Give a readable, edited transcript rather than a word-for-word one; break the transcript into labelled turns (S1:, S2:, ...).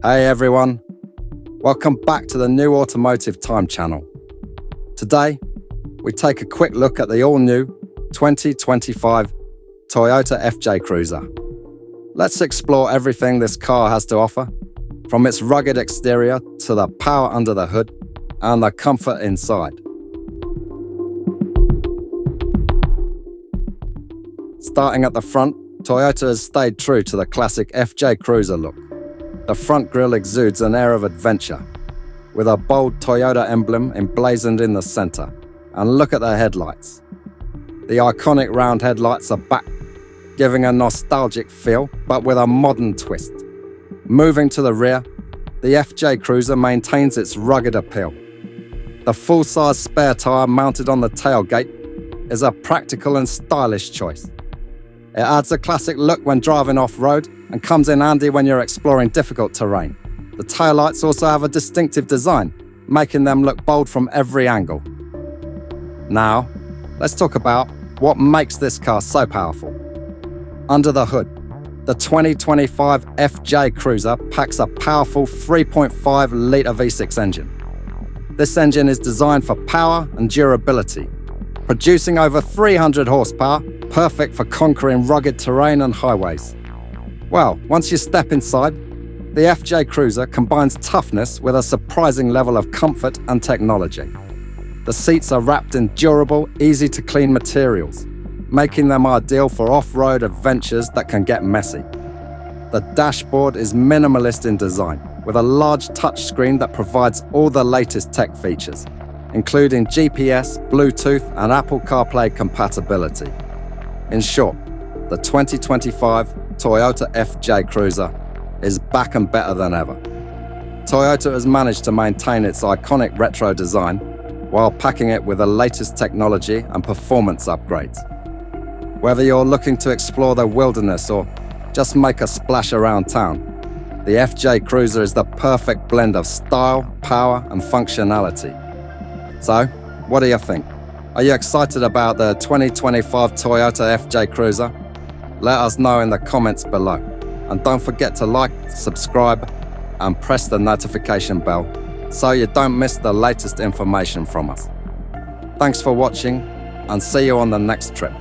S1: Hey everyone, welcome back to the New Automotive Time channel. Today, we take a quick look at the all-new 2025 Toyota FJ Cruiser. Let's explore everything this car has to offer, from its rugged exterior to the power under the hood and the comfort inside. Starting at the front, Toyota has stayed true to the classic FJ Cruiser look. The front grille exudes an air of adventure, with a bold Toyota emblem emblazoned in the center. And look at the headlights. The iconic round headlights are back, giving a nostalgic feel, but with a modern twist. Moving to the rear, the FJ Cruiser maintains its rugged appeal. The full-size spare tire mounted on the tailgate is a practical and stylish choice. It adds a classic look when driving off-road and comes in handy when you're exploring difficult terrain. The taillights also have a distinctive design, making them look bold from every angle. Now, let's talk about what makes this car so powerful. Under the hood, the 2025 FJ Cruiser packs a powerful 3.5-litre V6 engine. This engine is designed for power and durability, producing over 300 horsepower, perfect for conquering rugged terrain and highways. Well, once you step inside, the FJ Cruiser combines toughness with a surprising level of comfort and technology. The seats are wrapped in durable, easy-to-clean materials, making them ideal for off-road adventures that can get messy. The dashboard is minimalist in design, with a large touchscreen that provides all the latest tech features, including GPS, Bluetooth, and Apple CarPlay compatibility. In short, the 2025 Toyota FJ Cruiser is back and better than ever. Toyota has managed to maintain its iconic retro design while packing it with the latest technology and performance upgrades. Whether you're looking to explore the wilderness or just make a splash around town, the FJ Cruiser is the perfect blend of style, power, and functionality. So, what do you think? Are you excited about the 2025 Toyota FJ Cruiser? Let us know in the comments below. And don't forget to like, subscribe, and press the notification bell so you don't miss the latest information from us. Thanks for watching, and see you on the next trip.